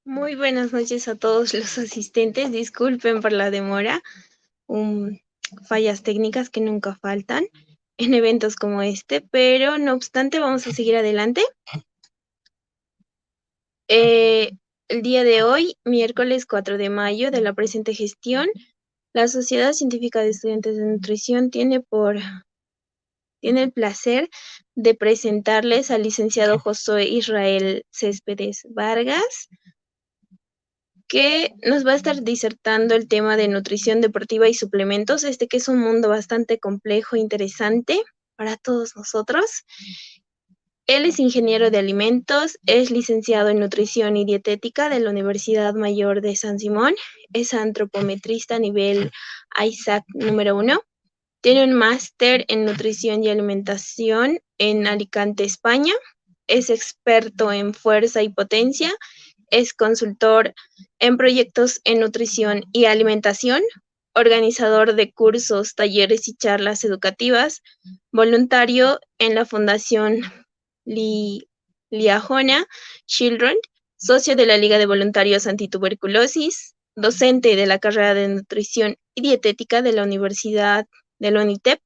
Muy buenas noches a todos los asistentes. Disculpen por la demora. um, Fallas técnicas que nunca faltan en eventos como este, pero no obstante vamos a seguir adelante. Eh, el día de hoy, miércoles 4 de mayo de la presente gestión, la Sociedad Científica de Estudiantes de Nutrición tiene el placer de presentarles al licenciado Josué Israel Céspedes Vargas, que nos va a estar disertando el tema de nutrición deportiva y suplementos, que es un mundo bastante complejo e interesante para todos nosotros. Él es ingeniero de alimentos, es licenciado en nutrición y dietética de la Universidad Mayor de San Simón, es antropometrista a nivel ISAC número 1, tiene un máster en nutrición y alimentación en Alicante, España, es experto en fuerza y potencia, es consultor en proyectos en nutrición y alimentación, organizador de cursos, talleres y charlas educativas, voluntario en la Fundación Li Liajona Children, socio de la Liga de Voluntarios Antituberculosis, docente de la carrera de nutrición y dietética de la Universidad de la UNITEP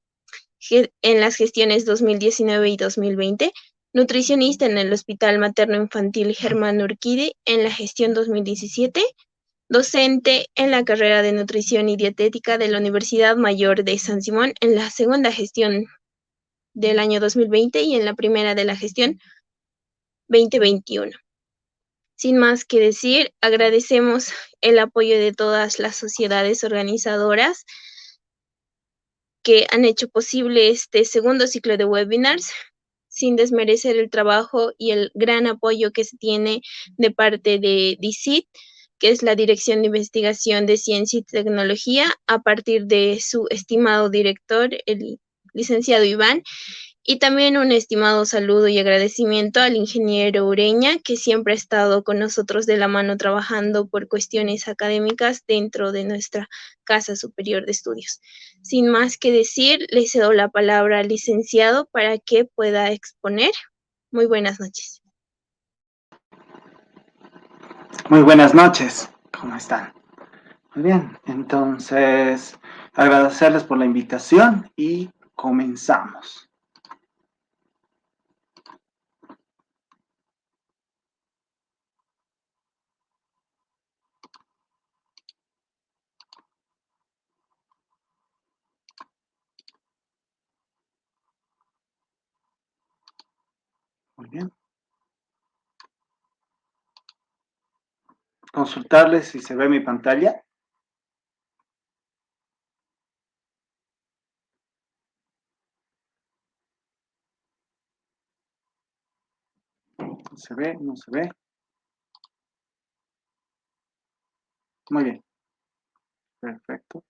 en las gestiones 2019 y 2020, nutricionista en el Hospital Materno Infantil Germán Urquidi en la gestión 2017, docente en la carrera de nutrición y dietética de la Universidad Mayor de San Simón en la segunda gestión del año 2020 y en la primera de la gestión 2021. Sin más que decir, agradecemos el apoyo de todas las sociedades organizadoras que han hecho posible este segundo ciclo de webinars, sin desmerecer el trabajo y el gran apoyo que se tiene de parte de DICIT, que es la Dirección de Investigación de Ciencia y Tecnología, a partir de su estimado director, el licenciado Iván, y también un estimado saludo y agradecimiento al ingeniero Ureña, que siempre ha estado con nosotros de la mano trabajando por cuestiones académicas dentro de nuestra Casa Superior de Estudios. Sin más que decir, le cedo la palabra al licenciado para que pueda exponer. Muy buenas noches. Muy buenas noches, ¿cómo están? Muy bien, entonces agradecerles por la invitación y comenzamos. Muy bien. Consultarles si se ve mi pantalla. ¿Se ve? ¿No se ve? Muy bien, perfecto.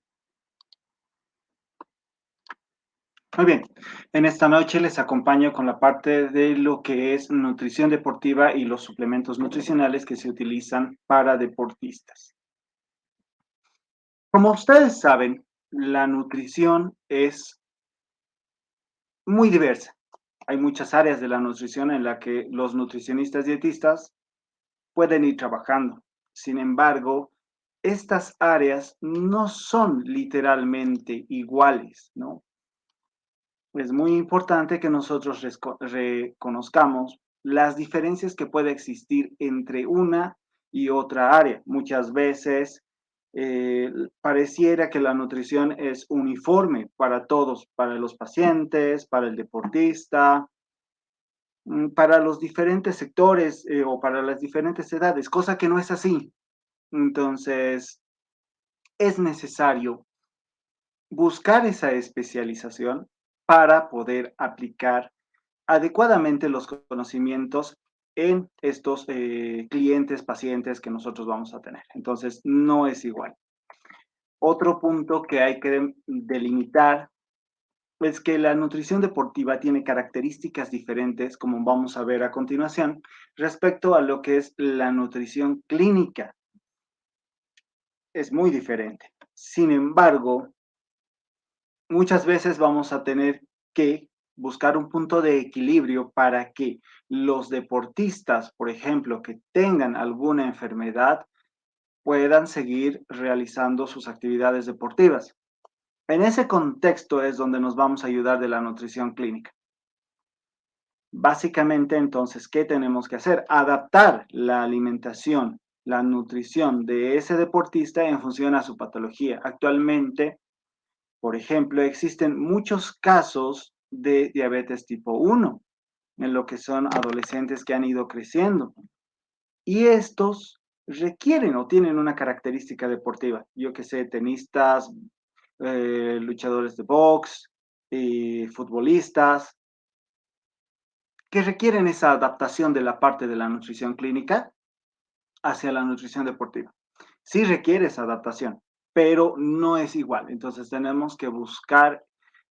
Muy bien, en esta noche les acompaño con la parte de lo que es nutrición deportiva y los suplementos nutricionales que se utilizan para deportistas. Como ustedes saben, la nutrición es muy diversa. Hay muchas áreas de la nutrición en la que los nutricionistas dietistas pueden ir trabajando. Sin embargo, estas áreas no son literalmente iguales, ¿no? Es muy importante que nosotros reconozcamos las diferencias que puede existir entre una y otra área. Muchas veces pareciera que la nutrición es uniforme para todos, para los pacientes, para el deportista, para los diferentes sectores o para las diferentes edades, cosa que no es así. Entonces, es necesario buscar esa especialización para poder aplicar adecuadamente los conocimientos en estos clientes, pacientes que nosotros vamos a tener. Entonces, no es igual. Otro punto que hay que delimitar es que la nutrición deportiva tiene características diferentes, como vamos a ver a continuación, respecto a lo que es la nutrición clínica. Es muy diferente. Sin embargo, muchas veces vamos a tener que buscar un punto de equilibrio para que los deportistas, por ejemplo, que tengan alguna enfermedad, puedan seguir realizando sus actividades deportivas. En ese contexto es donde nos vamos a ayudar de la nutrición clínica. Básicamente, entonces, ¿qué tenemos que hacer? Adaptar la alimentación, la nutrición de ese deportista en función a su patología. Actualmente, por ejemplo, existen muchos casos de diabetes tipo 1 en lo que son adolescentes que han ido creciendo. Y estos requieren o tienen una característica deportiva. Yo que sé, tenistas, luchadores de box, futbolistas, que requieren esa adaptación de la parte de la nutrición clínica hacia la nutrición deportiva. Sí requiere esa adaptación, pero no es igual. Entonces tenemos que buscar,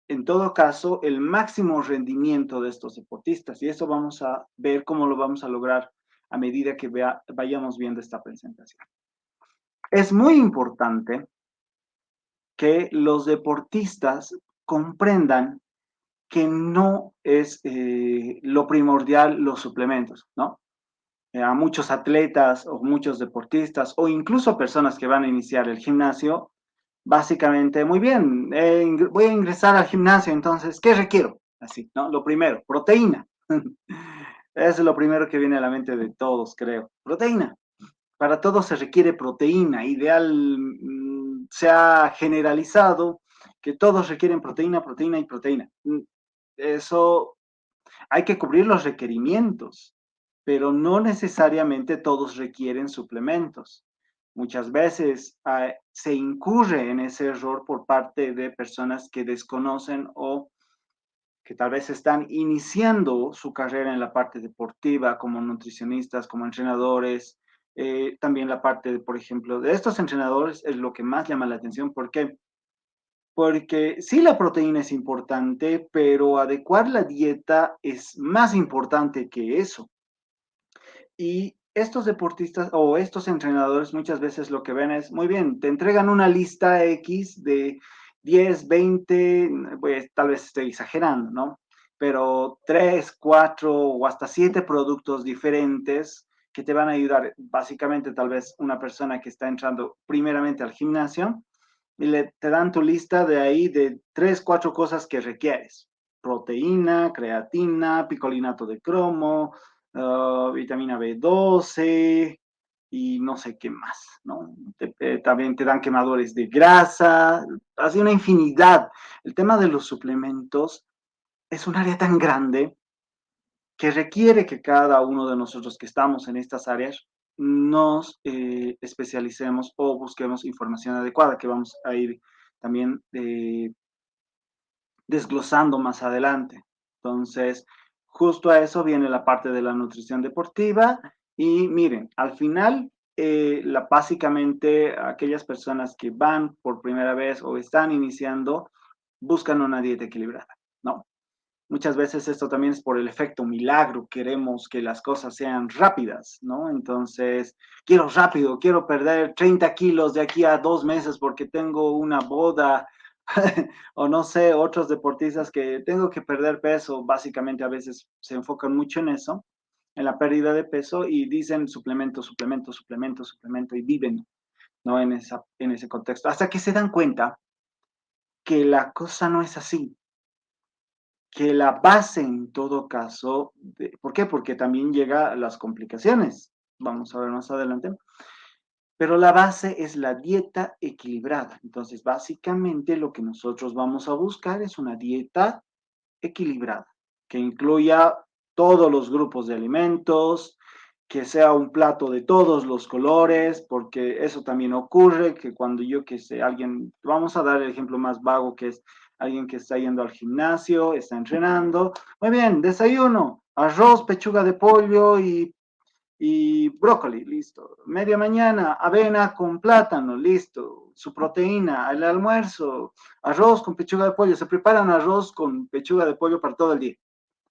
en todo caso, el máximo rendimiento de estos deportistas. Y eso vamos a ver cómo lo vamos a lograr a medida que vayamos viendo esta presentación. Es muy importante que los deportistas comprendan que no es lo primordial los suplementos, ¿no? A muchos atletas o muchos deportistas o incluso personas que van a iniciar el gimnasio, básicamente, muy bien, voy a ingresar al gimnasio, entonces, ¿qué requiero? Así, ¿no? Lo primero, proteína. Es lo primero que viene a la mente de todos, creo. Proteína. Para todos se requiere proteína. Ideal, se ha generalizado que todos requieren proteína, proteína y proteína. Eso hay que cubrir los requerimientos, pero no necesariamente todos requieren suplementos. Muchas veces se incurre en ese error por parte de personas que desconocen o que tal vez están iniciando su carrera en la parte deportiva como nutricionistas, como entrenadores. También la parte, por ejemplo, de estos entrenadores es lo que más llama la atención. ¿Por qué? Porque sí, la proteína es importante, pero adecuar la dieta es más importante que eso. Y estos deportistas o estos entrenadores muchas veces lo que ven es, muy bien, te entregan una lista X de 10, 20, pues tal vez estoy exagerando, ¿no? Pero 3, 4 o hasta 7 productos diferentes que te van a ayudar. Básicamente, tal vez una persona que está entrando primeramente al gimnasio y te dan tu lista de ahí de 3, 4 cosas que requieres. Proteína, creatina, picolinato de cromo, vitamina B12 y no sé qué más, ¿no? También te dan quemadores de grasa, así una infinidad. El tema de los suplementos es un área tan grande que requiere que cada uno de nosotros que estamos en estas áreas nos especialicemos o busquemos información adecuada, que vamos a ir también desglosando más adelante. Entonces, justo a eso viene la parte de la nutrición deportiva y miren, al final, básicamente aquellas personas que van por primera vez o están iniciando buscan una dieta equilibrada, ¿no? Muchas veces esto también es por el efecto milagro, queremos que las cosas sean rápidas, ¿no? Entonces, quiero rápido, quiero perder 30 kilos de aquí a 2 meses porque tengo una boda, o no sé, otros deportistas que tengo que perder peso, básicamente a veces se enfocan mucho en eso, en la pérdida de peso y dicen suplemento, suplemento, suplemento, suplemento y viven, ¿no? En ese contexto, hasta que se dan cuenta que la cosa no es así, que la base en todo caso, ¿por qué? Porque también llega las complicaciones, vamos a ver más adelante, pero la base es la dieta equilibrada. Entonces, básicamente lo que nosotros vamos a buscar es una dieta equilibrada, que incluya todos los grupos de alimentos, que sea un plato de todos los colores, porque eso también ocurre, que cuando yo que sé, alguien, vamos a dar el ejemplo más vago, que es alguien que está yendo al gimnasio, está entrenando, muy bien, desayuno, arroz, pechuga de pollo y brócoli, listo. Media mañana, avena con plátano, listo. Su proteína, el almuerzo, arroz con pechuga de pollo. Se preparan arroz con pechuga de pollo para todo el día,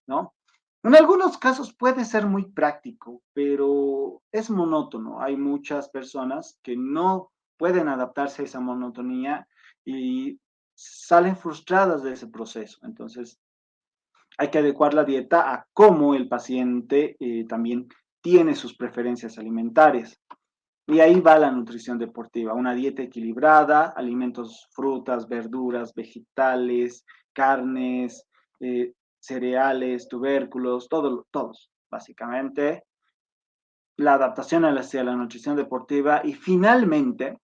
¿no? En algunos casos puede ser muy práctico, pero es monótono. Hay muchas personas que no pueden adaptarse a esa monotonía y salen frustradas de ese proceso. Entonces, Hay que adecuar la dieta a cómo el paciente también tiene sus preferencias alimentarias. Y ahí va la nutrición deportiva, una dieta equilibrada, alimentos, frutas, verduras, vegetales, carnes, cereales, tubérculos, todos, básicamente. La adaptación hacia la nutrición deportiva y finalmente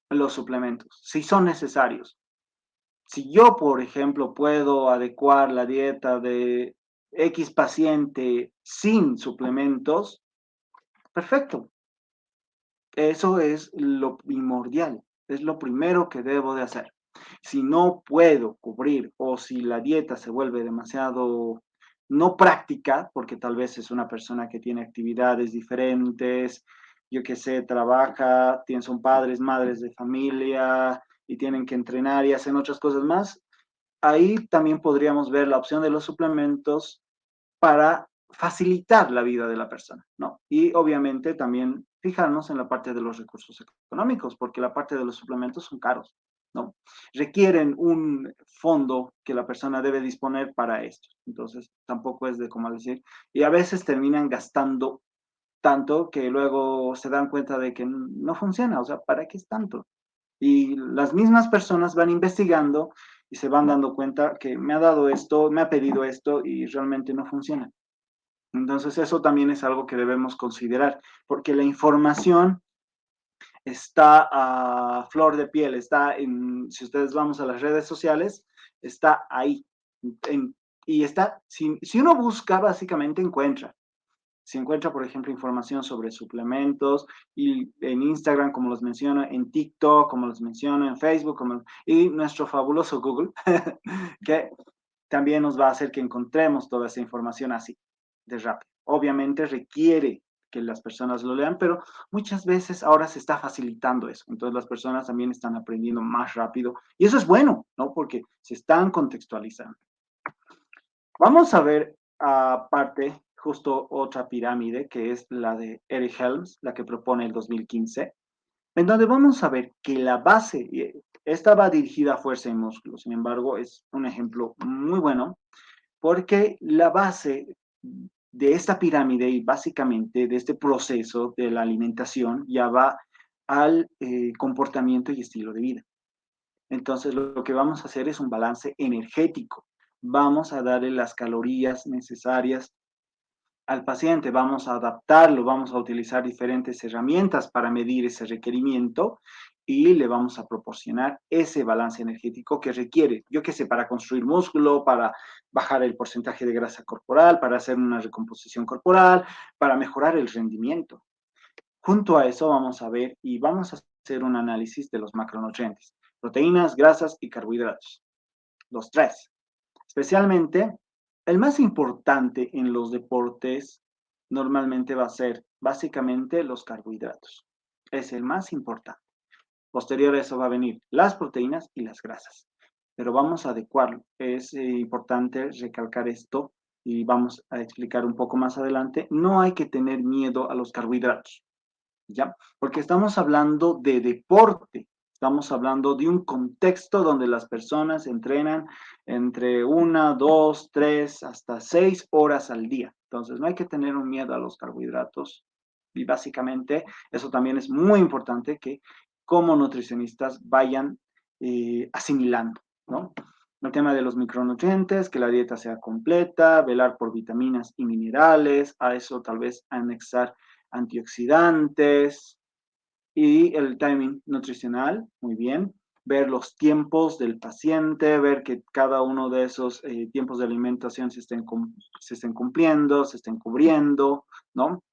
los suplementos, si son necesarios. Si yo, por ejemplo, puedo adecuar la dieta de X paciente sin suplementos, perfecto. Eso es lo primordial, es lo primero que debo de hacer. Si no puedo cubrir o si la dieta se vuelve demasiado no práctica, porque tal vez es una persona que tiene actividades diferentes, yo que sé, trabaja, son padres, madres de familia y tienen que entrenar y hacen otras cosas más, ahí también podríamos ver la opción de los suplementos para facilitar la vida de la persona, ¿no? Y obviamente también fijarnos en la parte de los recursos económicos, porque la parte de los suplementos son caros, ¿no? Requieren un fondo que la persona debe disponer para esto. Entonces, tampoco es de cómo decir. Y a veces terminan gastando tanto que luego se dan cuenta de que no funciona. O sea, ¿para qué es tanto? Y las mismas personas van investigando y se van dando cuenta que me ha dado esto, me ha pedido esto y realmente no funciona. Entonces, eso también es algo que debemos considerar, porque la información está a flor de piel, está en, si ustedes vamos a las redes sociales, está ahí. En, y está, si uno busca, básicamente encuentra. Si encuentra, por ejemplo, información sobre suplementos y en Instagram, como los menciono, en TikTok, como los menciono, en Facebook, y nuestro fabuloso Google, que también nos va a hacer que encontremos toda esa información así, de rápido. Obviamente requiere que las personas lo lean, pero muchas veces ahora se está facilitando eso. Entonces las personas también están aprendiendo más rápido y eso es bueno, ¿no? Porque se están contextualizando. Vamos a ver aparte justo otra pirámide que es la de Eric Helms, la que propone el 2015, en donde vamos a ver que la base, esta va dirigida a fuerza y músculo, sin embargo, es un ejemplo muy bueno porque la base de esta pirámide y básicamente de este proceso de la alimentación ya va al comportamiento y estilo de vida. Entonces, lo que vamos a hacer es un balance energético. Vamos a darle las calorías necesarias al paciente, vamos a adaptarlo, vamos a utilizar diferentes herramientas para medir ese requerimiento y le vamos a proporcionar ese balance energético que requiere, yo qué sé, para construir músculo, para bajar el porcentaje de grasa corporal, para hacer una recomposición corporal, para mejorar el rendimiento. Junto a eso vamos a ver y vamos a hacer un análisis de los macronutrientes, proteínas, grasas y carbohidratos, los tres. Especialmente, el más importante en los deportes normalmente va a ser básicamente los carbohidratos. Es el más importante. Posterior a eso va a venir las proteínas y las grasas. Pero vamos a adecuarlo. Es importante recalcar esto y vamos a explicar un poco más adelante. No hay que tener miedo a los carbohidratos. ¿Ya? Porque estamos hablando de deporte, estamos hablando de un contexto donde las personas entrenan entre 1, 2, 3, hasta 6 horas al día. Entonces, no hay que tener un miedo a los carbohidratos. Y básicamente, eso también es muy importante que como nutricionistas vayan asimilando, ¿no? El tema de los micronutrientes, que la dieta sea completa, velar por vitaminas y minerales, a eso tal vez anexar antioxidantes y el timing nutricional, muy bien. Ver los tiempos del paciente, ver que cada uno de esos tiempos de alimentación se estén cumpliendo, se estén cubriendo, ¿no?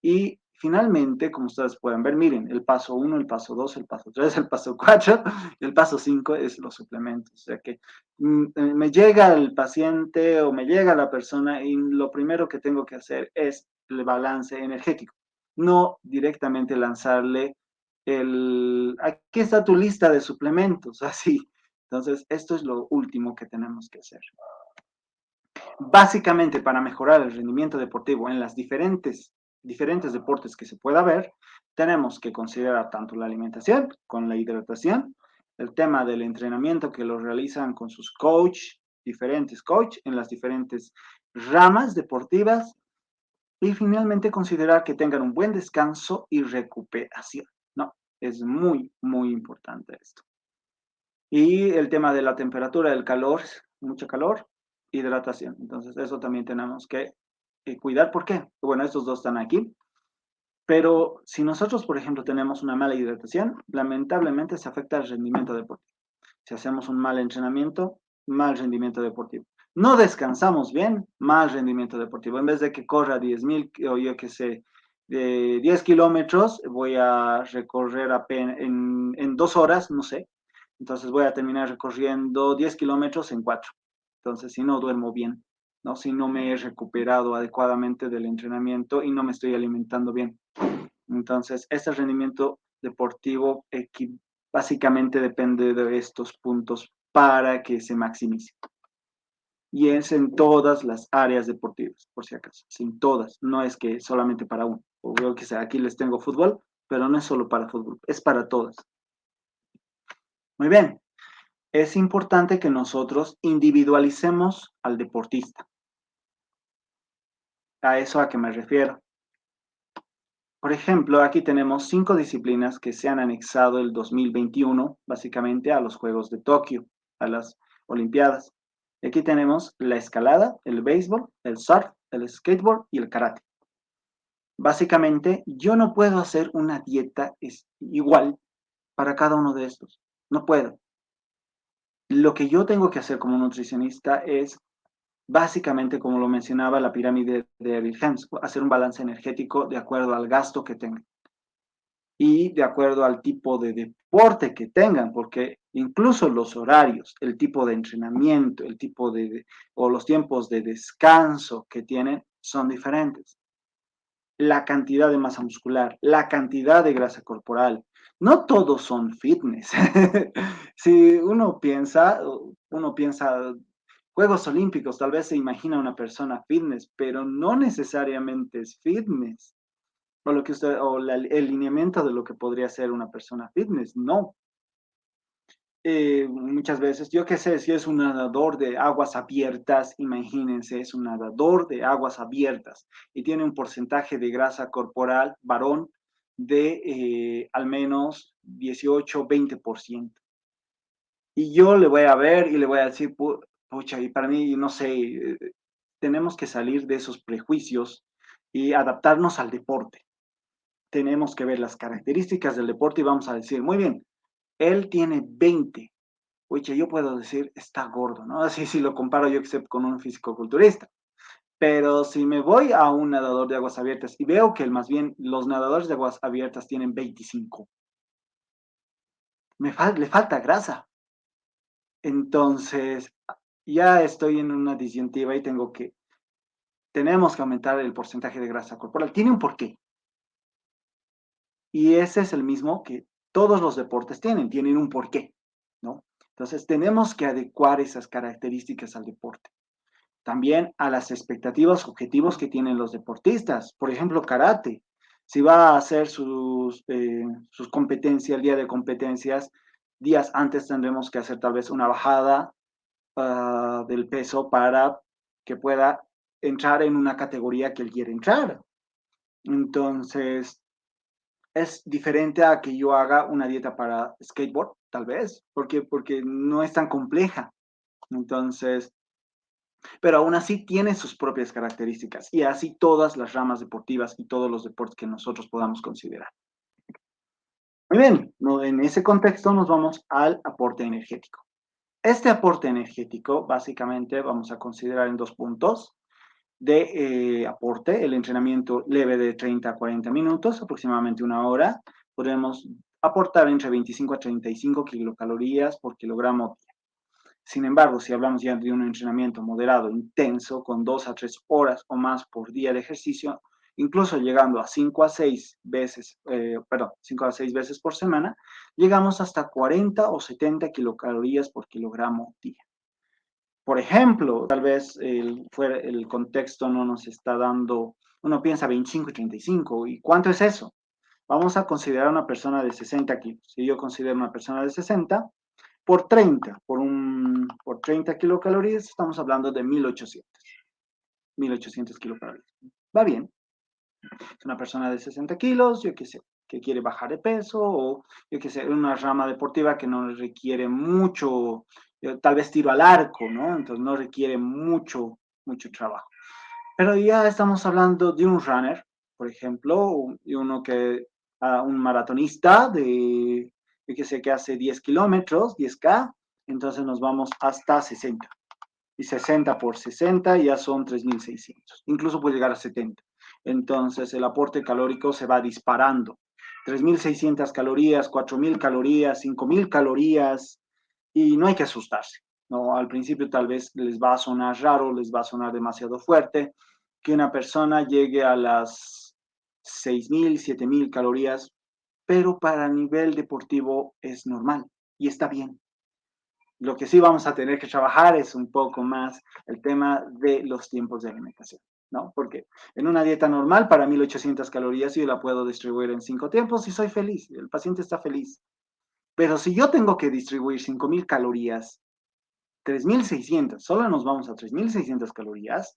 Y finalmente, como ustedes pueden ver, miren, el paso 1, el paso 2, el paso 3, el paso 4, el paso 5 es los suplementos. O sea que me llega el paciente o me llega la persona y lo primero que tengo que hacer es el balance energético, no directamente lanzarle aquí está tu lista de suplementos, así. Entonces, esto es lo último que tenemos que hacer. Básicamente, para mejorar el rendimiento deportivo en las diferentes deportes que se pueda ver, tenemos que considerar tanto la alimentación con la hidratación, el tema del entrenamiento que lo realizan con sus coach diferentes coach en las diferentes ramas deportivas y finalmente considerar que tengan un buen descanso y recuperación, ¿no? Es muy, muy importante esto. Y el tema de la temperatura, del calor, mucho calor, hidratación. Entonces, eso también tenemos que cuidar. ¿Por qué? Bueno, estos dos están aquí. Pero si nosotros, por ejemplo, tenemos una mala hidratación, lamentablemente se afecta el rendimiento deportivo. Si hacemos un mal entrenamiento, mal rendimiento deportivo. No descansamos bien, mal rendimiento deportivo. En vez de que corra 10.000 o yo qué sé, de 10 kilómetros, voy a recorrer apenas en 2 horas, no sé. Entonces voy a terminar recorriendo 10 kilómetros en 4. Entonces, si no duermo bien, ¿no? Si no me he recuperado adecuadamente del entrenamiento y no me estoy alimentando bien. Entonces, este rendimiento deportivo básicamente depende de estos puntos para que se maximice. Y es en todas las áreas deportivas, por si acaso, sin todas, no es que solamente para uno. O veo que aquí les tengo fútbol, pero no es solo para fútbol, es para todas. Muy bien, es importante que nosotros individualicemos al deportista. A eso a qué me refiero. Por ejemplo, aquí tenemos 5 disciplinas que se han anexado el 2021, básicamente a los Juegos de Tokio, a las Olimpiadas. Aquí tenemos la escalada, el béisbol, el surf, el skateboard y el karate. Básicamente, yo no puedo hacer una dieta igual para cada uno de estos. No puedo. Lo que yo tengo que hacer como nutricionista es, básicamente, como lo mencionaba la pirámide de Erich Helms, hacer un balance energético de acuerdo al gasto que tenga y de acuerdo al tipo de deporte que tengan, porque incluso los horarios, el tipo de entrenamiento, el tipo o los tiempos de descanso que tienen son diferentes. La cantidad de masa muscular, la cantidad de grasa corporal, no todos son fitness. Si uno piensa Juegos Olímpicos, tal vez se imagina una persona fitness, pero no necesariamente es fitness o el lineamiento de lo que podría ser una persona fitness, no. Muchas veces, yo qué sé, si es un nadador de aguas abiertas, imagínense, es un nadador de aguas abiertas y tiene un porcentaje de grasa corporal, varón, de al menos 18-20%. Y yo le voy a ver y le voy a decir, pucha, y para mí, no sé, tenemos que salir de esos prejuicios y adaptarnos al deporte. Tenemos que ver las características del deporte y vamos a decir, muy bien, él tiene 20. Oye, yo puedo decir, está gordo, ¿no? Así si lo comparo yo que sé con un fisicoculturista. Pero si me voy a un nadador de aguas abiertas y veo que más bien los nadadores de aguas abiertas tienen 25, le falta grasa. Entonces, ya estoy en una disyuntiva y tenemos que aumentar el porcentaje de grasa corporal. Tiene un porqué. Y ese es el mismo que todos los deportes tienen un porqué, ¿no? Entonces, tenemos que adecuar esas características al deporte. También a las expectativas, objetivos que tienen los deportistas. Por ejemplo, karate. Si va a hacer sus competencias, el día de competencias, días antes tendremos que hacer tal vez una bajada del peso para que pueda entrar en una categoría que él quiere entrar. Entonces, es diferente a que yo haga una dieta para skateboard, tal vez, porque no es tan compleja. Entonces, pero aún así tiene sus propias características y así todas las ramas deportivas y todos los deportes que nosotros podamos considerar. Muy bien, en ese contexto nos vamos al aporte energético. Este aporte energético básicamente vamos a considerar en 2 puntos de aporte, el entrenamiento leve de 30 a 40 minutos, aproximadamente 1 hora. Podemos aportar entre 25 a 35 kilocalorías por kilogramo. Sin embargo, si hablamos ya de un entrenamiento moderado, intenso, con 2 a 3 horas o más por día de ejercicio, incluso llegando a 5 a 6 veces, 5 a 6 veces por semana, llegamos hasta 40 o 70 kilocalorías por kilogramo día. Por ejemplo, tal vez el contexto no nos está dando, uno piensa 25 y 35, ¿y cuánto es eso? Vamos a considerar una persona de 60 kilos. Si yo considero una persona de 60, por 30, por por 30 kilocalorías, estamos hablando de 1800 kilocalorías. Va bien. Es una persona de 60 kilos, yo qué sé, que quiere bajar de peso, o yo qué sé, una rama deportiva que no requiere mucho, tal vez tiro al arco, ¿no? Entonces no requiere mucho trabajo. Pero ya estamos hablando de un runner, por ejemplo, y uno que, un maratonista de, yo qué sé, que hace 10 kilómetros, 10K, entonces nos vamos hasta 60. Y 60 por 60 ya son 3.600. Incluso puede llegar a 70. Entonces el aporte calórico se va disparando. 3.600 calorías, 4.000 calorías, 5.000 calorías, y no hay que asustarse, ¿no? Al principio tal vez les va a sonar raro, les va a sonar demasiado fuerte, que una persona llegue a las 6.000, 7.000 calorías, pero para nivel deportivo es normal y está bien. Lo que sí vamos a tener que trabajar es un poco más el tema de los tiempos de alimentación, ¿no? Porque en una dieta normal, para 1.800 calorías, yo la puedo distribuir en 5 tiempos y soy feliz, el paciente está feliz. Pero si yo tengo que distribuir 5.000 calorías, 3.600, solo nos vamos a 3.600 calorías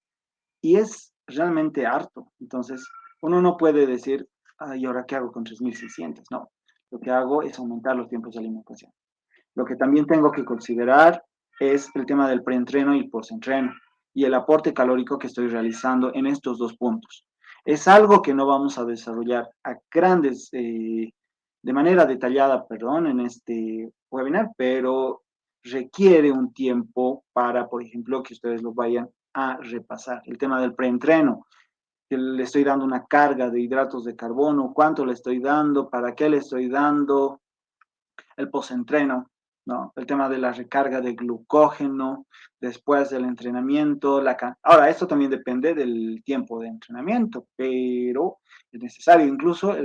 y es realmente harto. Entonces, uno no puede decir, ¿y ahora qué hago con 3.600? No, lo que hago es aumentar los tiempos de alimentación. Lo que también tengo que considerar es el tema del preentreno y postentreno y el aporte calórico que estoy realizando en estos dos puntos. Es algo que no vamos a desarrollar a grandes, de manera detallada, perdón, en este webinar, pero requiere un tiempo para, por ejemplo, que ustedes lo vayan a repasar. El tema del preentreno, que le estoy dando una carga de hidratos de carbono, cuánto le estoy dando, para qué le estoy dando, el postentreno, ¿no? El tema de la recarga de glucógeno después del entrenamiento. Ahora, esto también depende del tiempo de entrenamiento, pero es necesario incluso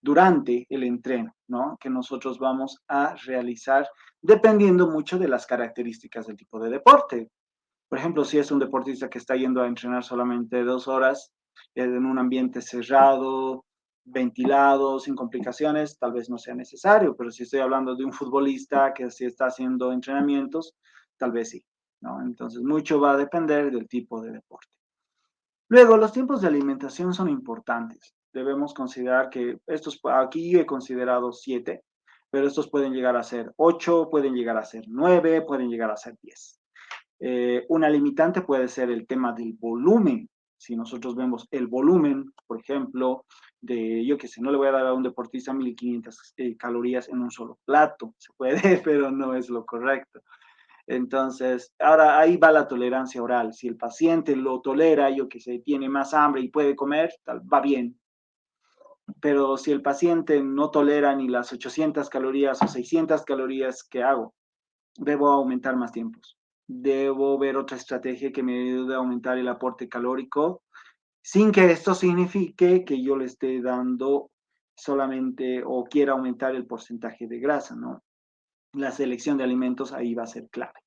durante el entreno, ¿no? Que nosotros vamos a realizar dependiendo mucho de las características del tipo de deporte. Por ejemplo, si es un deportista que está yendo a entrenar solamente 2 horas en un ambiente cerrado, ventilado, sin complicaciones, tal vez no sea necesario, pero si estoy hablando de un futbolista que sí está haciendo entrenamientos, tal vez sí, ¿no? Entonces, mucho va a depender del tipo de deporte. Luego, los tiempos de alimentación son importantes. Debemos considerar que estos, aquí he considerado 7, pero estos pueden llegar a ser 8, pueden llegar a ser 9, pueden llegar a ser 10. Una limitante puede ser el tema del volumen. Si nosotros vemos el volumen, por ejemplo, de, yo qué sé, no le voy a dar a un deportista 1.500 calorías en un solo plato. Se puede, pero no es lo correcto. Entonces, ahora ahí va la tolerancia oral. Si el paciente lo tolera, yo qué sé, tiene más hambre y puede comer, va bien. Pero si el paciente no tolera ni las 800 calorías o 600 calorías, ¿qué hago? Debo aumentar más tiempos. Debo ver otra estrategia que me ayude a aumentar el aporte calórico sin que esto signifique que yo le esté dando solamente o quiera aumentar el porcentaje de grasa, ¿no? La selección de alimentos ahí va a ser clave.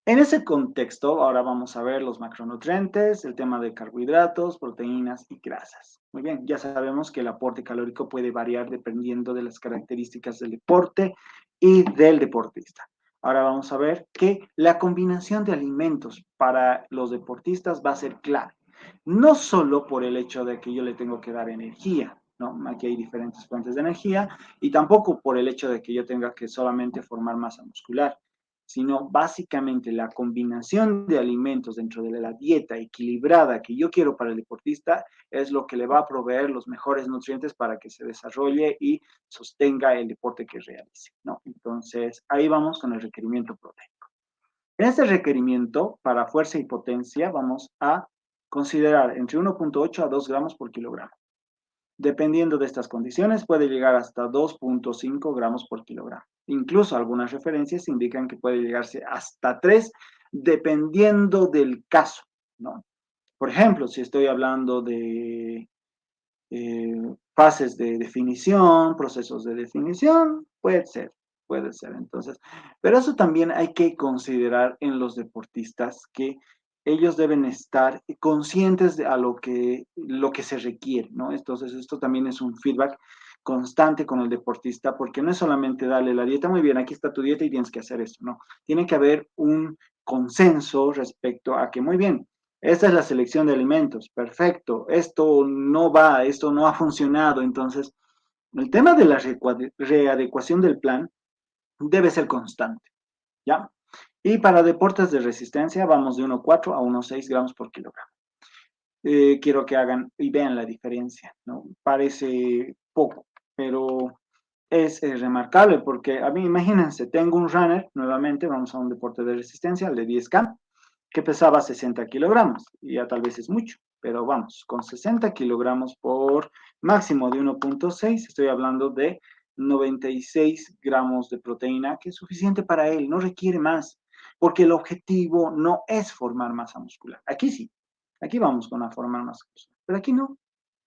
En ese contexto, ahora vamos a ver los macronutrientes, el tema de carbohidratos, proteínas y grasas. Muy bien, ya sabemos que el aporte calórico puede variar dependiendo de las características del deporte y del deportista. Ahora vamos a ver que la combinación de alimentos para los deportistas va a ser clave. No solo por el hecho de que yo le tengo que dar energía, ¿no? Aquí hay diferentes fuentes de energía, y tampoco por el hecho de que yo tenga que solamente formar masa muscular, sino básicamente la combinación de alimentos dentro de la dieta equilibrada que yo quiero para el deportista es lo que le va a proveer los mejores nutrientes para que se desarrolle y sostenga el deporte que realice, ¿no? Entonces, ahí vamos con el requerimiento proteico. En este requerimiento, para fuerza y potencia, vamos a considerar entre 1.8 a 2 gramos por kilogramo. Dependiendo de estas condiciones, puede llegar hasta 2.5 gramos por kilogramo. Incluso algunas referencias indican que puede llegarse hasta 3, dependiendo del caso, ¿no? Por ejemplo, si estoy hablando de fases de definición, procesos de definición, puede ser, puede ser. Entonces, pero eso también hay que considerar en los deportistas, que ellos deben estar conscientes de a lo que se requiere, ¿no? Entonces, esto también es un feedback constante con el deportista, porque no es solamente darle la dieta, muy bien, aquí está tu dieta y tienes que hacer esto, no. Tiene que haber un consenso respecto a que, muy bien, esta es la selección de alimentos, perfecto, esto no va, esto no ha funcionado, entonces el tema de la readecuación del plan debe ser constante, ¿ya? Y para deportes de resistencia vamos de 1,4 a 1,6 gramos por kilogramo. Quiero que hagan y vean la diferencia, ¿no? Parece poco, pero es remarcable porque a mí, imagínense, tengo un runner, nuevamente, vamos a un deporte de resistencia, el de 10K, que pesaba 60 kilogramos, y ya tal vez es mucho, pero vamos, con 60 kilogramos por máximo de 1,6, estoy hablando de 96 gramos de proteína, que es suficiente para él, no requiere más, porque el objetivo no es formar masa muscular. Aquí sí, aquí vamos con a formar masa muscular, pero aquí no.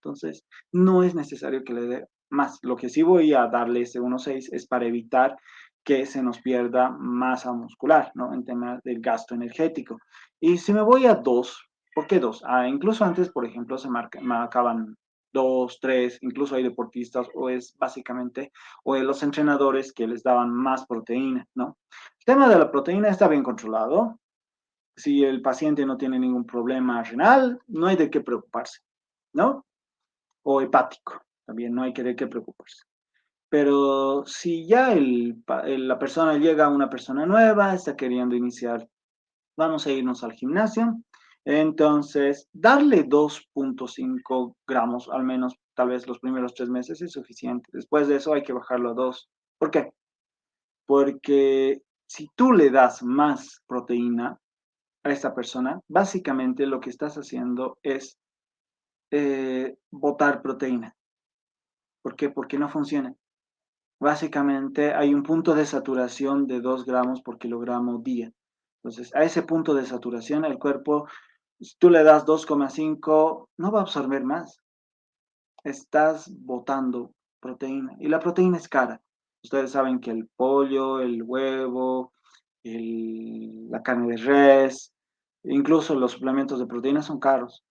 Entonces, no es necesario que le dé más. Lo que sí voy a darle ese 1,6 es para evitar que se nos pierda masa muscular, ¿no? En tema del gasto energético. Y si me voy a 2, ¿por qué 2? Incluso antes, por ejemplo, marcaban 2, 3, incluso hay deportistas o es básicamente, o los entrenadores que les daban más proteína, ¿no? El tema de la proteína está bien controlado. Si el paciente no tiene ningún problema renal, no hay de qué preocuparse, ¿no? O hepático, también no hay de qué preocuparse. Pero si ya la persona llega a una persona nueva, está queriendo iniciar, vamos a irnos al gimnasio, entonces darle 2,5 gramos al menos, tal vez los primeros 3 meses es suficiente. Después de eso hay que bajarlo a 2. ¿Por qué? Porque si tú le das más proteína a esta persona, básicamente lo que estás haciendo es botar proteína. ¿Por qué? Porque no funciona. Básicamente hay un punto de saturación de 2 gramos por kilogramo día. Entonces, a ese punto de saturación, el cuerpo, si tú le das 2,5, no va a absorber más. Estás botando proteína. Y la proteína es cara. Ustedes saben que el pollo, el huevo, la carne de res, incluso los suplementos de proteína son caros.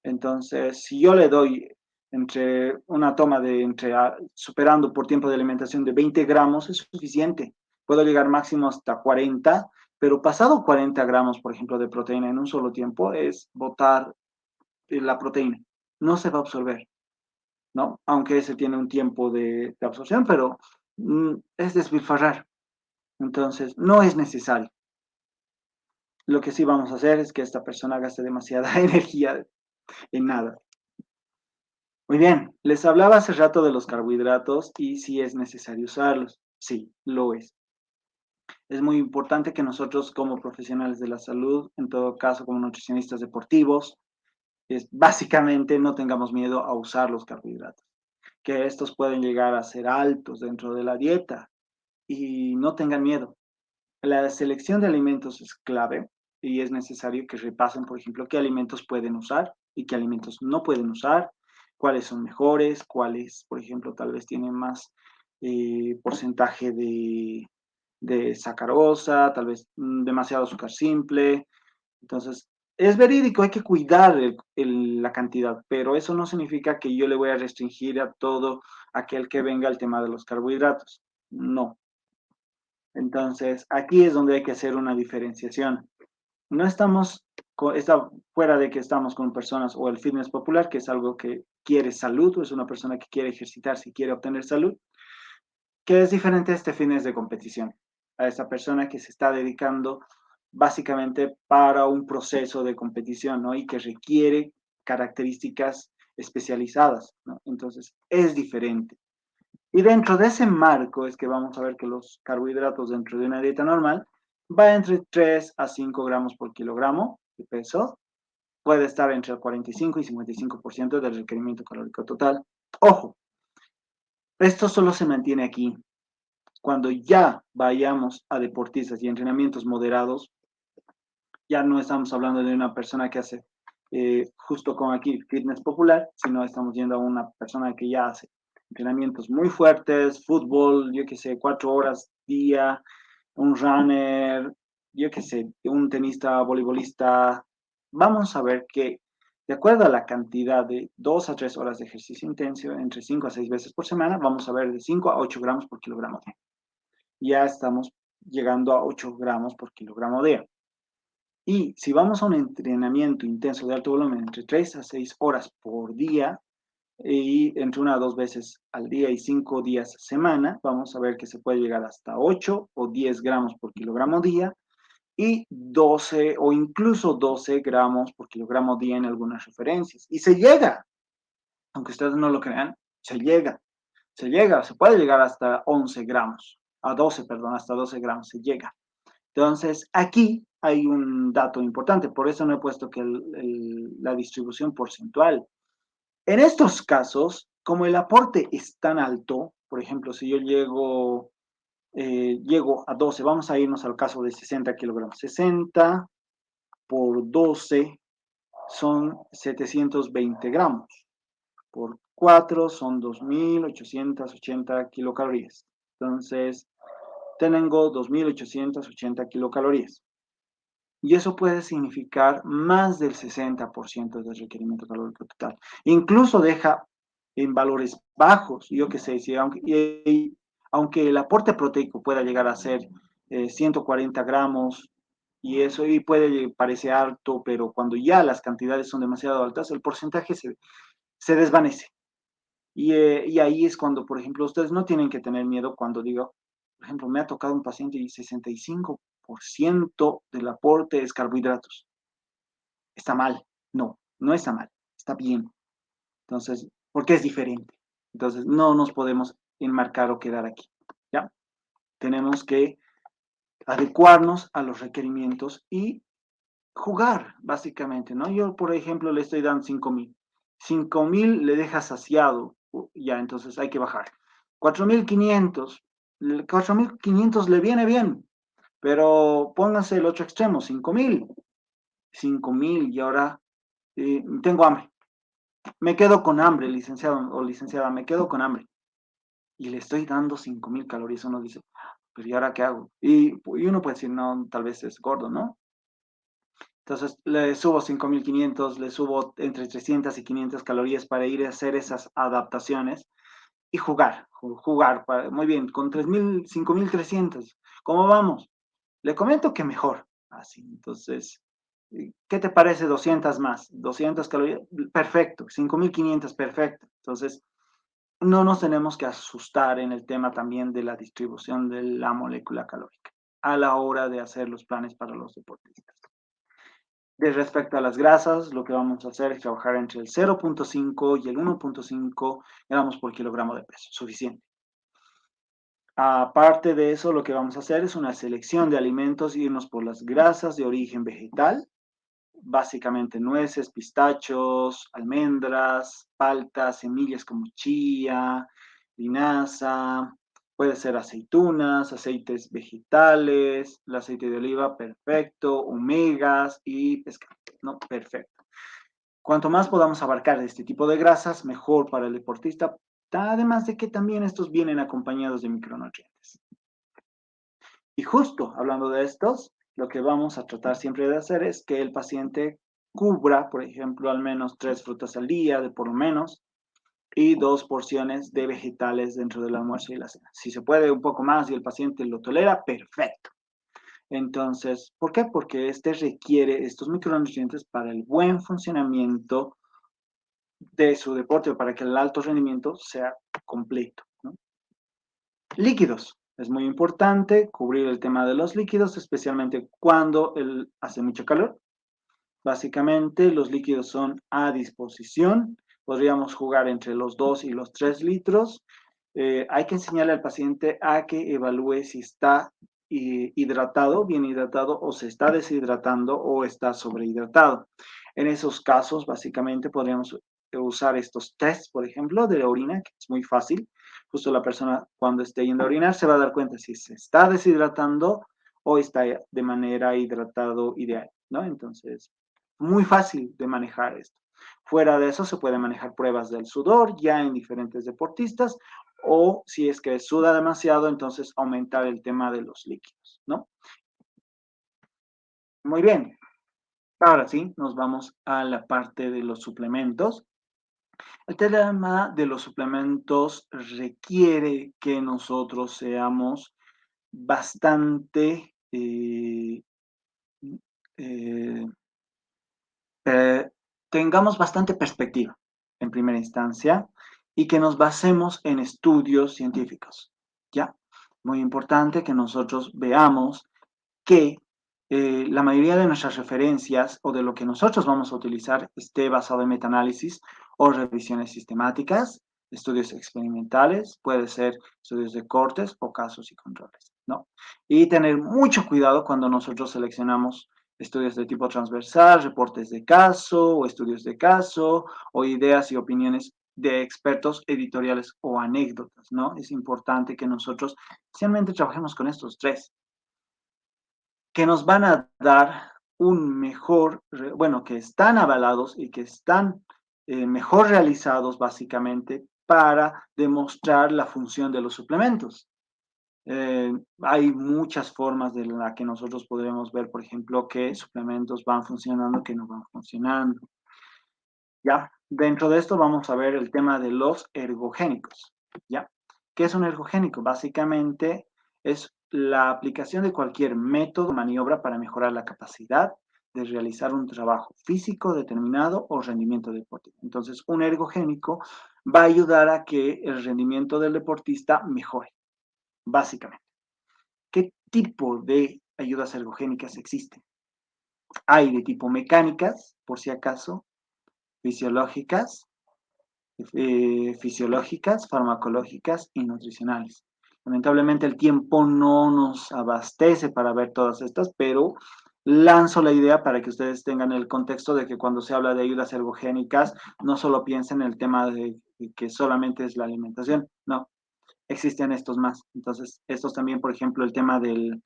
Entonces, si yo le doy entre una toma de superando por tiempo de alimentación de 20 gramos, es suficiente. Puedo llegar máximo hasta 40, pero pasado 40 gramos, por ejemplo, de proteína en un solo tiempo, es botar la proteína. No se va a absorber, ¿no? Aunque ese tiene un tiempo de absorción, pero es despilfarrar. Entonces, no es necesario. Lo que sí vamos a hacer es que esta persona gaste demasiada energía en nada. Muy bien, les hablaba hace rato de los carbohidratos y si es necesario usarlos. Sí, lo es. Es muy importante que nosotros como profesionales de la salud, en todo caso como nutricionistas deportivos, básicamente no tengamos miedo a usar los carbohidratos, que estos pueden llegar a ser altos dentro de la dieta y no tengan miedo. La selección de alimentos es clave y es necesario que repasen, por ejemplo, qué alimentos pueden usar y qué alimentos no pueden usar, cuáles son mejores, cuáles, por ejemplo, tal vez tienen más porcentaje de sacarosa, tal vez demasiado azúcar simple. Entonces, es verídico, hay que cuidar la cantidad, pero eso no significa que yo le voy a restringir a todo aquel que venga el tema de los carbohidratos. No. Entonces, aquí es donde hay que hacer una diferenciación. No estamos, está fuera de que estamos con personas o el fitness popular, que es algo que quiere salud, o es una persona que quiere ejercitarse y quiere obtener salud, que es diferente a este fitness de competición, a esa persona que se está dedicando básicamente para un proceso de competición, ¿no? Y que requiere características especializadas, ¿no? Entonces, es diferente. Y dentro de ese marco es que vamos a ver que los carbohidratos dentro de una dieta normal va entre 3 a 5 gramos por kilogramo de peso. Puede estar entre el 45 y 55% del requerimiento calórico total. Ojo, esto solo se mantiene aquí. Cuando ya vayamos a deportistas y entrenamientos moderados, ya no estamos hablando de una persona que hace justo como aquí fitness popular, sino estamos yendo a una persona que ya hace entrenamientos muy fuertes, fútbol, yo qué sé, 4 horas día, un runner, yo qué sé, un tenista, voleibolista. Vamos a ver que De acuerdo a la cantidad de 2 a 3 horas de ejercicio intenso, entre 5 a 6 veces por semana, vamos a ver de 5 a 8 gramos por kilogramo día. Ya estamos llegando a 8 gramos por kilogramo día. Y si vamos a un entrenamiento intenso de alto volumen entre 3 a 6 horas por día y entre 1 a 2 veces al día y 5 días a semana, vamos a ver que se puede llegar hasta 8 o 10 gramos por kilogramo día y 12 o incluso 12 gramos por kilogramo día en algunas referencias. Y se llega, aunque ustedes no lo crean, se puede llegar hasta 11 gramos, a 12, perdón, hasta 12 gramos se llega. Entonces, aquí hay un dato importante, por eso no he puesto que la distribución porcentual. En estos casos, como el aporte es tan alto, por ejemplo, si yo llego a 12, vamos a irnos al caso de 60 kilogramos. 60 por 12 son 720 gramos. Por 4 son 2.880 kilocalorías. Entonces, tengo 2.880 kilocalorías. Y eso puede significar más del 60% del requerimiento calórico total. Incluso deja en valores bajos, yo qué sé, si aunque el aporte proteico pueda llegar a ser 140 gramos, y eso y puede parecer alto, pero cuando ya las cantidades son demasiado altas, el porcentaje se desvanece. Y ahí es cuando, por ejemplo, ustedes no tienen que tener miedo cuando digo, por ejemplo, me ha tocado un paciente y 65% del aporte es carbohidratos. ¿Está mal? No, no está mal, está bien. Entonces, ¿por qué es diferente? Entonces, no nos podemos enmarcar o quedar aquí, ¿ya? Tenemos que adecuarnos a los requerimientos y jugar, básicamente, ¿no? Yo, por ejemplo, le estoy dando 5.000. 5.000 le deja saciado, ya, entonces hay que bajar. 4.500, 4.500 le viene bien, pero pónganse el otro extremo, 5.000. 5.000 y ahora tengo hambre. Me quedo con hambre, licenciado o licenciada, me quedo con hambre. Y le estoy dando 5.000 calorías. Uno dice, pero ¿y ahora qué hago? Y uno puede decir, no, tal vez es gordo, ¿no? Entonces le subo 5.500, le subo entre 300 y 500 calorías para ir a hacer esas adaptaciones y jugar. Muy bien, con 3.000, 5.300, ¿cómo vamos? Le comento que mejor. Así, entonces, ¿qué te parece 200 más? 200 calorías, perfecto. 5.500, perfecto. Entonces, no nos tenemos que asustar en el tema también de la distribución de la molécula calórica a la hora de hacer los planes para los deportistas. De respecto a las grasas, lo que vamos a hacer es trabajar entre el 0.5 y el 1.5 gramos por kilogramo de peso, suficiente. Aparte de eso, lo que vamos a hacer es una selección de alimentos, irnos por las grasas de origen vegetal, básicamente nueces, pistachos, almendras, paltas, semillas como chía, linaza, puede ser aceitunas, aceites vegetales, el aceite de oliva, perfecto, omegas y pescado, ¿no? Perfecto. Cuanto más podamos abarcar de este tipo de grasas, mejor para el deportista, además de que también estos vienen acompañados de micronutrientes. Y justo hablando de estos, lo que vamos a tratar siempre de hacer es que el paciente cubra, por ejemplo, al menos 3 frutas al día, de por lo menos, y 2 porciones de vegetales dentro del almuerzo y la cena. Si se puede un poco más y el paciente lo tolera, perfecto. Entonces, ¿por qué? Porque este requiere estos micronutrientes para el buen funcionamiento de su deporte o para que el alto rendimiento sea completo, ¿no? Líquidos. Es muy importante cubrir el tema de los líquidos, especialmente cuando hace mucho calor. Básicamente, los líquidos son a disposición. Podríamos jugar entre los 2 y los 3 litros. Hay que enseñarle al paciente a que evalúe si está hidratado, bien hidratado, o se está deshidratando o está sobrehidratado. En esos casos, básicamente, podríamos usar estos tests, por ejemplo, de la orina, que es muy fácil. Justo la persona cuando esté yendo a orinar se va a dar cuenta si se está deshidratando o está de manera hidratado ideal, ¿no? Entonces, muy fácil de manejar esto. Fuera de eso se puede manejar pruebas del sudor ya en diferentes deportistas o si es que suda demasiado, entonces aumentar el tema de los líquidos, ¿no? Muy bien. Ahora sí, nos vamos a la parte de los suplementos. El tema de los suplementos requiere que nosotros seamos bastante, eh, tengamos bastante perspectiva en primera instancia y que nos basemos en estudios científicos, ¿ya? Muy importante que nosotros veamos que la mayoría de nuestras referencias o de lo que nosotros vamos a utilizar esté basado en metaanálisis o revisiones sistemáticas, estudios experimentales, puede ser estudios de cortes o casos y controles, ¿no? Y tener mucho cuidado cuando nosotros seleccionamos estudios de tipo transversal, reportes de caso o estudios de caso o ideas y opiniones de expertos editoriales o anécdotas, ¿no? Es importante que nosotros especialmente trabajemos con estos tres que nos van a dar un mejor, bueno, que están avalados y que están mejor realizados básicamente para demostrar la función de los suplementos. Hay muchas formas de la que nosotros podremos ver, por ejemplo, qué suplementos van funcionando, qué no van funcionando. ¿Ya? Dentro de esto vamos a ver el tema de los ergogénicos, ¿ya? ¿Qué es un ergogénico? Básicamente es la aplicación de cualquier método o maniobra para mejorar la capacidad de realizar un trabajo físico determinado o rendimiento deportivo. Entonces, un ergogénico va a ayudar a que el rendimiento del deportista mejore, básicamente. ¿Qué tipo de ayudas ergogénicas existen? Hay de tipo mecánicas, por si acaso, fisiológicas, farmacológicas y nutricionales. Lamentablemente el tiempo no nos abastece para ver todas estas, pero lanzo la idea para que ustedes tengan el contexto de que cuando se habla de ayudas ergogénicas, no solo piensen en el tema de que solamente es la alimentación, no, existen estos más. Entonces, estos también, por ejemplo, el tema del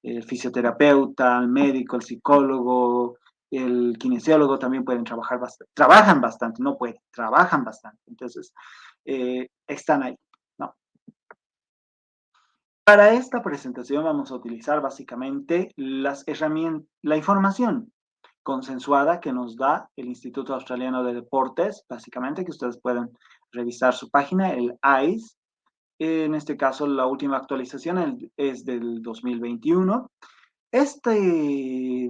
el fisioterapeuta, el médico, el psicólogo, el kinesiólogo también pueden trabajar bastante, trabajan bastante, no pueden, trabajan bastante. Entonces, están ahí, ¿no? Para esta presentación vamos a utilizar básicamente las herramientas, la información consensuada que nos da el Instituto Australiano de Deportes, básicamente que ustedes pueden revisar su página, el ICE. En este caso, la última actualización es del 2021. Este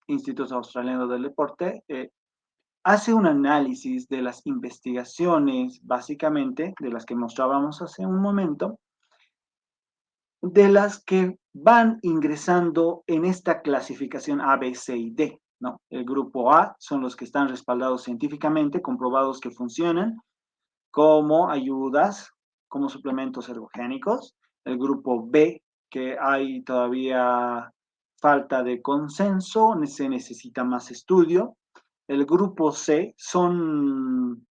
Instituto Australiano del Deporte hace un análisis de las investigaciones, básicamente, de las que mostrábamos hace un momento, de las que van ingresando en esta clasificación A, B, C y D, ¿no? El grupo A son los que están respaldados científicamente, comprobados que funcionan como ayudas, como suplementos ergogénicos. El grupo B, que hay todavía falta de consenso, se necesita más estudio. El grupo C son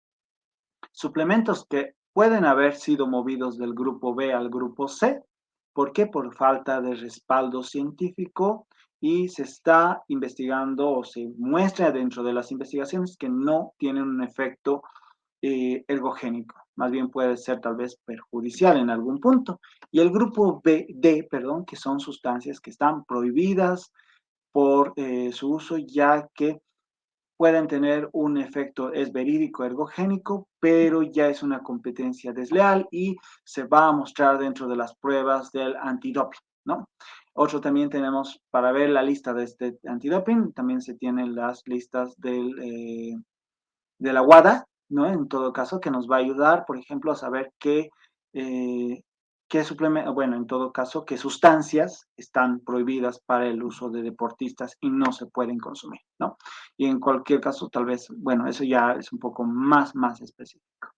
suplementos que pueden haber sido movidos del grupo B al grupo C. ¿Por qué? Por falta de respaldo científico y se está investigando o se muestra dentro de las investigaciones que no tienen un efecto ergogénico. Más bien puede ser tal vez perjudicial en algún punto. Y el grupo D, perdón, que son sustancias que están prohibidas por su uso, ya que pueden tener un efecto, es verídico ergogénico, pero ya es una competencia desleal y se va a mostrar dentro de las pruebas del antidoping, ¿no? Otro también tenemos, para ver la lista de este antidoping, también se tienen las listas de la WADA, ¿no? En todo caso, que nos va a ayudar, por ejemplo, a saber qué suplemento, bueno, en todo caso, qué sustancias están prohibidas para el uso de deportistas y no se pueden consumir, ¿no? Y en cualquier caso, tal vez, bueno, eso ya es un poco más específico.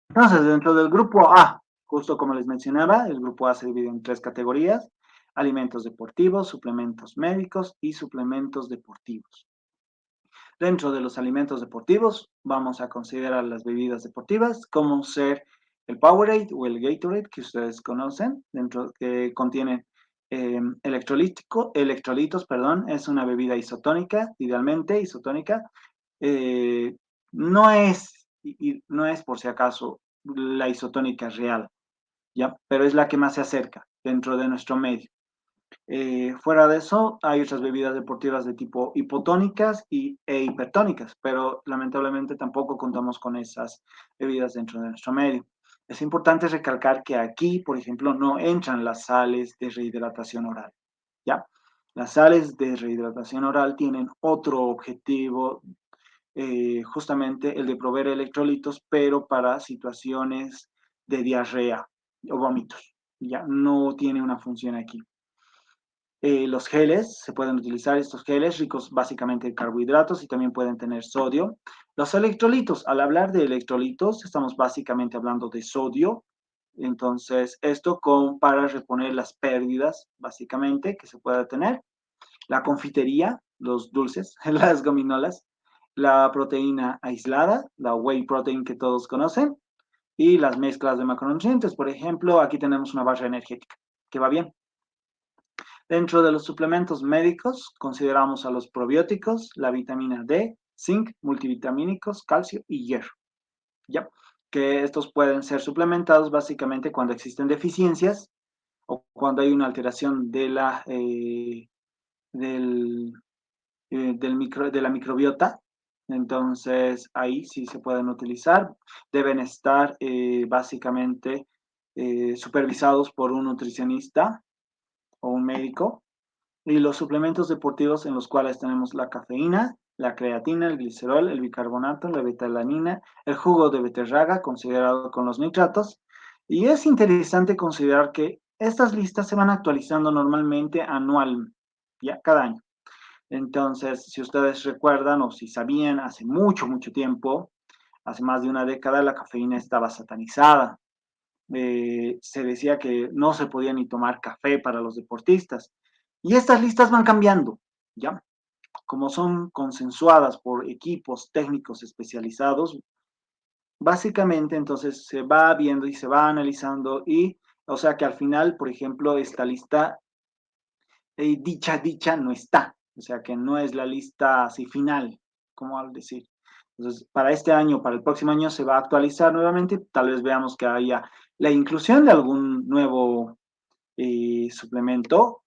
Entonces, dentro del grupo A, justo como les mencionaba, el grupo A se divide en tres categorías: alimentos deportivos, suplementos médicos y suplementos deportivos. Dentro de los alimentos deportivos, vamos a considerar las bebidas deportivas, como ser el Powerade o el Gatorade, que ustedes conocen, dentro que contienen electrolitos, perdón, es una bebida isotónica, idealmente isotónica. Eh, no es por si acaso la isotónica real, ¿ya? Pero es la que más se acerca dentro de nuestro medio. Fuera de eso, hay otras bebidas deportivas de tipo hipotónicas e hipertónicas, pero lamentablemente tampoco contamos con esas bebidas dentro de nuestro medio. Es importante recalcar que aquí, por ejemplo, no entran las sales de rehidratación oral, ¿ya? Las sales de rehidratación oral tienen otro objetivo, justamente el de proveer electrolitos, pero para situaciones de diarrea o vómitos, ¿ya? No tiene una función aquí. Los geles, se pueden utilizar estos geles ricos básicamente en carbohidratos y también pueden tener sodio. Los electrolitos, al hablar de electrolitos, estamos básicamente hablando de sodio. Entonces, esto para reponer las pérdidas, básicamente, que se pueda tener. La confitería, los dulces, las gominolas, la proteína aislada, la whey protein que todos conocen, y las mezclas de macronutrientes. Por ejemplo, aquí tenemos una barra energética, que va bien. Dentro de los suplementos médicos consideramos a los probióticos, la vitamina D, zinc, multivitamínicos, calcio y hierro. ¿Ya? Que estos pueden ser suplementados básicamente cuando existen deficiencias o cuando hay una alteración del, de la microbiota. Entonces ahí sí se pueden utilizar. Deben estar básicamente supervisados por un nutricionista o un médico. Y los suplementos deportivos en los cuales tenemos la cafeína, la creatina, el glicerol, el bicarbonato, la betalanina, el jugo de beterraga considerado con los nitratos. Y es interesante considerar que estas listas se van actualizando normalmente anual, ya cada año. Entonces, si ustedes recuerdan o si sabían, hace mucho, mucho tiempo, hace más de una década, la cafeína estaba satanizada. Se decía que no se podía ni tomar café para los deportistas. Y estas listas van cambiando, ¿ya? Como son consensuadas por equipos técnicos especializados, básicamente entonces se va viendo y se va analizando y, o sea que al final, por ejemplo, esta lista dicha no está, o sea que no es la lista así final, como al decir. Entonces, para este año, para el próximo año se va a actualizar nuevamente, tal vez veamos que haya la inclusión de algún nuevo suplemento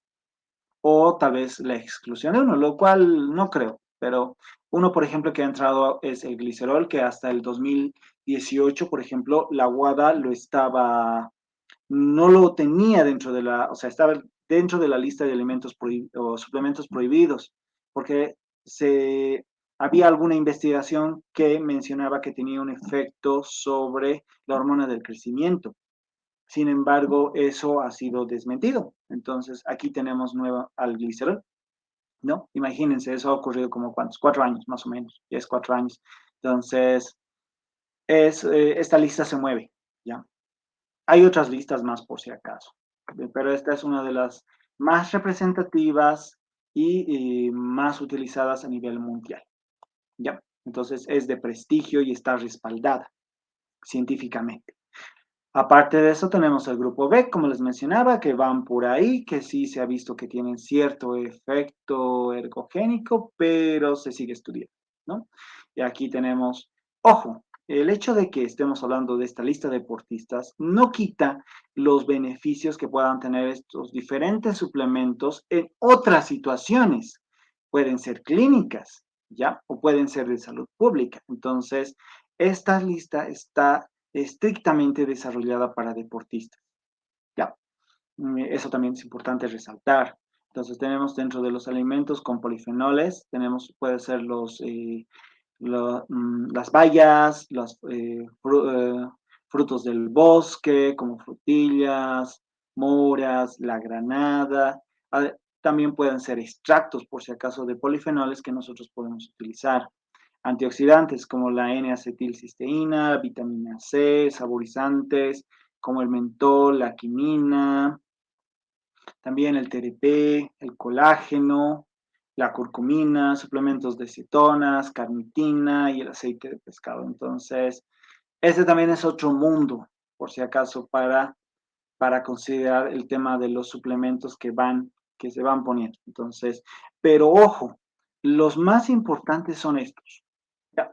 o tal vez la exclusión de uno, lo cual no creo, pero uno, por ejemplo, que ha entrado es el glicerol, que hasta el 2018, por ejemplo, la WADA no lo tenía dentro de o sea, estaba dentro de la lista de alimentos o suplementos prohibidos, porque había alguna investigación que mencionaba que tenía un efecto sobre la hormona del crecimiento. Sin embargo, eso ha sido desmentido. Entonces, aquí tenemos nuevo al glicerol, ¿no? Imagínense, eso ha ocurrido como ¿cuántos? 4 años, más o menos. Ya es 4 años. Entonces, esta lista se mueve, ¿ya? Hay otras listas más por si acaso, pero esta es una de las más representativas y más utilizadas a nivel mundial, ¿ya? Entonces, es de prestigio y está respaldada científicamente. Aparte de eso, tenemos el grupo B, como les mencionaba, que van por ahí, que sí se ha visto que tienen cierto efecto ergogénico, pero se sigue estudiando, ¿no? Y aquí tenemos, ojo, el hecho de que estemos hablando de esta lista de deportistas no quita los beneficios que puedan tener estos diferentes suplementos en otras situaciones. Pueden ser clínicas, ¿ya? O pueden ser de salud pública. Entonces, esta lista está estrictamente desarrollada para deportistas. Ya, eso también es importante resaltar. Entonces tenemos dentro de los alimentos con polifenoles, puede ser las bayas, los frutos del bosque, como frutillas, moras, la granada. También pueden ser extractos, por si acaso, de polifenoles que nosotros podemos utilizar. Antioxidantes como la N-acetilcisteína, vitamina C, saborizantes como el mentol, la quinina, también el TRP, el colágeno, la curcumina, suplementos de cetonas, carnitina y el aceite de pescado. Entonces, este también es otro mundo, por si acaso, para considerar el tema de los suplementos que se van poniendo. Entonces, pero ojo, los más importantes son estos. ¿Ya?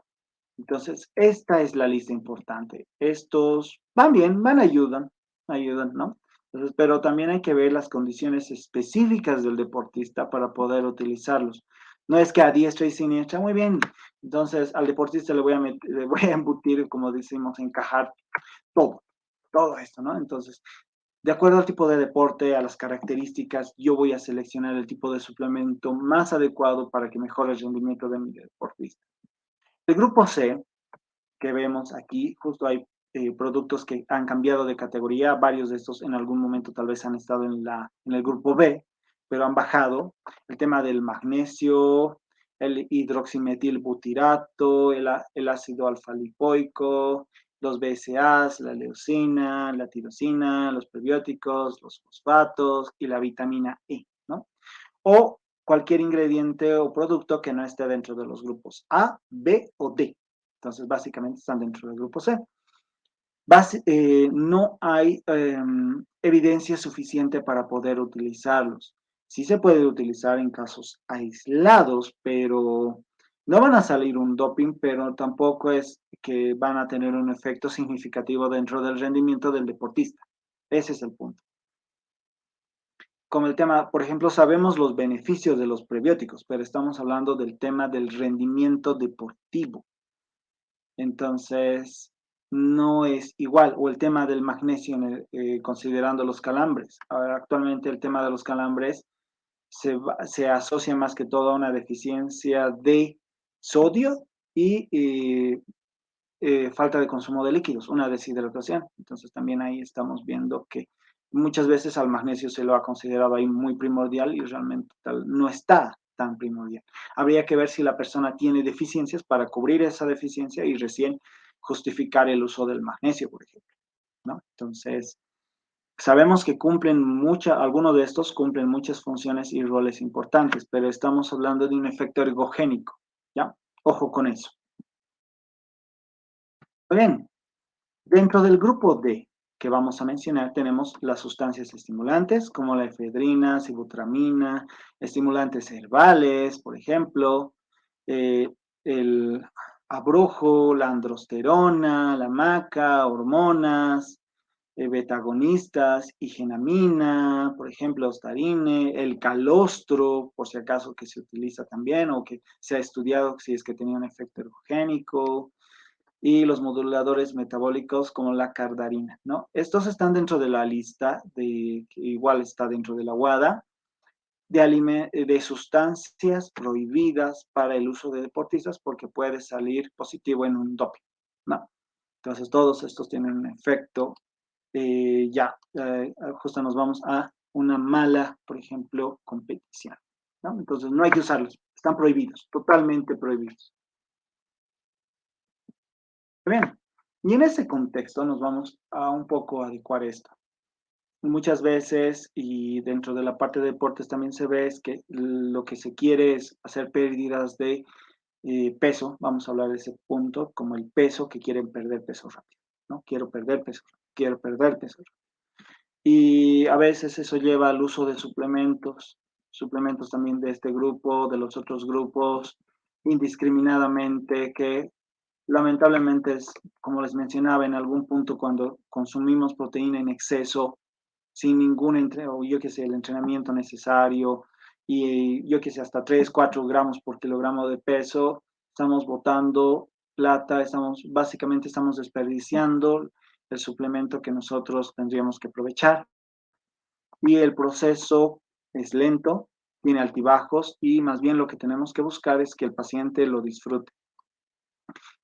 Entonces, esta es la lista importante. Estos van bien, ayudan, ¿no? Entonces, pero también hay que ver las condiciones específicas del deportista para poder utilizarlos. No es que a diestra y siniestra, muy bien. Entonces, al deportista le voy a embutir, como decimos, encajar todo, todo esto, ¿no? Entonces, de acuerdo al tipo de deporte, a las características, yo voy a seleccionar el tipo de suplemento más adecuado para que mejore el rendimiento de mi deportista. El grupo C, que vemos aquí, justo hay productos que han cambiado de categoría, varios de estos en algún momento tal vez han estado en el grupo B, pero han bajado. El tema del magnesio, el hidroximetilbutirato, el ácido alfa-lipoico, los BSAs, la leucina, la tirosina, los prebióticos, los fosfatos y la vitamina E, ¿no? O cualquier ingrediente o producto que no esté dentro de los grupos A, B o D. Entonces, básicamente están dentro del grupo C. No hay evidencia suficiente para poder utilizarlos. Sí se puede utilizar en casos aislados, pero no van a salir un doping, pero tampoco es que van a tener un efecto significativo dentro del rendimiento del deportista. Ese es el punto. Como el tema, por ejemplo, sabemos los beneficios de los prebióticos, pero estamos hablando del tema del rendimiento deportivo. Entonces, no es igual. O el tema del magnesio, considerando los calambres. Ahora, actualmente el tema de los calambres se asocia más que todo a una deficiencia de sodio y falta de consumo de líquidos, una deshidratación. Entonces también ahí estamos viendo que muchas veces al magnesio se lo ha considerado ahí muy primordial y realmente no está tan primordial. Habría que ver si la persona tiene deficiencias para cubrir esa deficiencia y recién justificar el uso del magnesio, por ejemplo, ¿no? Entonces, sabemos que algunos de estos cumplen muchas funciones y roles importantes, pero estamos hablando de un efecto ergogénico, ¿ya? Ojo con eso. Muy bien, dentro del grupo D que vamos a mencionar tenemos las sustancias estimulantes como la efedrina, sibutramina, estimulantes herbales, por ejemplo, eh, el abrojo, la androsterona, la maca, hormonas, betagonistas, higenamina, por ejemplo, ostarine, el calostro, por si acaso que se utiliza también o que se ha estudiado si es que tenía un efecto ergogénico, y los moduladores metabólicos como la cardarina, ¿no? Estos están dentro de la lista, que igual está dentro de la WADA, de sustancias prohibidas para el uso de deportistas porque puede salir positivo en un doping, ¿no? Entonces todos estos tienen un efecto, justo nos vamos a una mala, por ejemplo, competición, ¿no? Entonces no hay que usarlos, están prohibidos, totalmente prohibidos. Bien, y en ese contexto nos vamos a un poco adecuar esto. Muchas veces, y dentro de la parte de deportes también se ve, es que lo que se quiere es hacer pérdidas de peso, vamos a hablar de ese punto, como el peso, que quieren perder peso rápido, ¿no? Quiero perder peso rápido, quiero perder peso rápido. Y a veces eso lleva al uso de suplementos también de este grupo, de los otros grupos, indiscriminadamente, que lamentablemente es, como les mencionaba, en algún punto cuando consumimos proteína en exceso, sin ningún o yo qué sé, el entrenamiento necesario, y yo qué sé, hasta 3 4 gramos por kilogramo de peso, estamos botando plata, básicamente estamos desperdiciando el suplemento que nosotros tendríamos que aprovechar. Y el proceso es lento, tiene altibajos, y más bien lo que tenemos que buscar es que el paciente lo disfrute,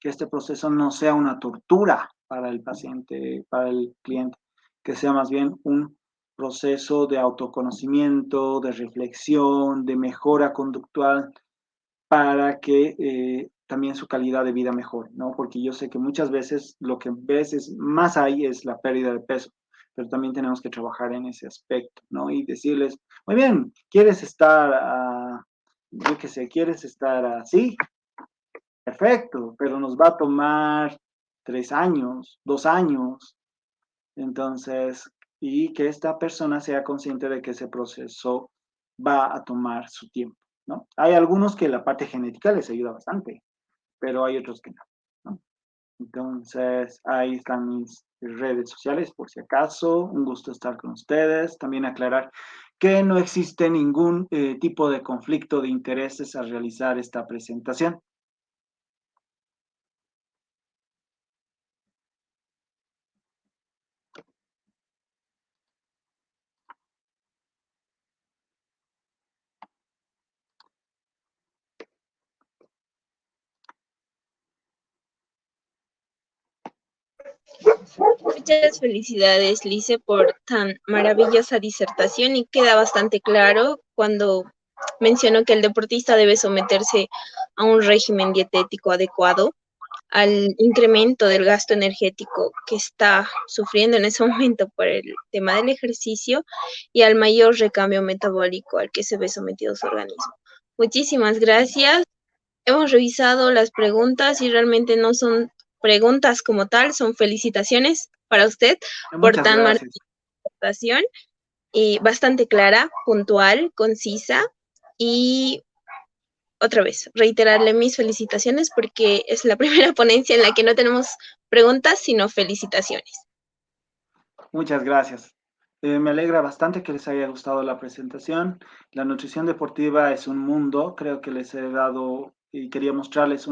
que este proceso no sea una tortura para el paciente, para el cliente, que sea más bien un proceso de autoconocimiento, de reflexión, de mejora conductual, para que también su calidad de vida mejore, ¿no? Porque yo sé que muchas veces lo que ves es más ahí es la pérdida de peso, pero también tenemos que trabajar en ese aspecto, ¿no? Y decirles, muy bien, ¿quieres estar, yo qué sé, quieres estar así? Perfecto, pero nos va a tomar 3 años, 2 años. Entonces, y que esta persona sea consciente de que ese proceso va a tomar su tiempo, ¿no? Hay algunos que la parte genética les ayuda bastante, pero hay otros que no, ¿no? Entonces, ahí están mis redes sociales, por si acaso. Un gusto estar con ustedes. También aclarar que no existe ningún tipo de conflicto de intereses al realizar esta presentación. Muchas felicidades, Lice, por tan maravillosa disertación y queda bastante claro cuando menciono que el deportista debe someterse a un régimen dietético adecuado, al incremento del gasto energético que está sufriendo en ese momento por el tema del ejercicio y al mayor recambio metabólico al que se ve sometido su organismo. Muchísimas gracias. Hemos revisado las preguntas y realmente no son preguntas como tal, son felicitaciones para usted por Muchas tan maravillosa gracias. presentación y bastante clara, puntual, concisa y otra vez reiterarle mis felicitaciones porque es la primera ponencia en la que no tenemos preguntas sino felicitaciones. Muchas gracias. Me alegra bastante que les haya gustado la presentación. La nutrición deportiva es un mundo, creo que les he dado y quería mostrarles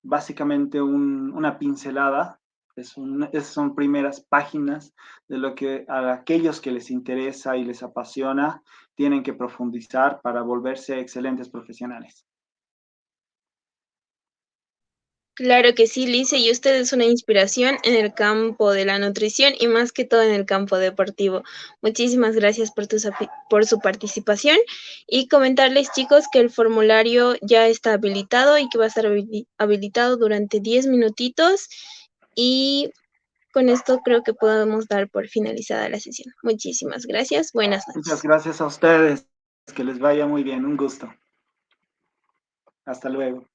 básicamente una pincelada. Son primeras páginas de lo que a aquellos que les interesa y les apasiona tienen que profundizar para volverse excelentes profesionales. Claro que sí, Lice, y usted es una inspiración en el campo de la nutrición y más que todo en el campo deportivo. Muchísimas gracias por su participación y comentarles, chicos, que el formulario ya está habilitado y que va a estar habilitado durante 10 minutitos y con esto creo que podemos dar por finalizada la sesión. Muchísimas gracias. Buenas Muchas noches. gracias a ustedes. Que les vaya muy bien. Un gusto. Hasta luego.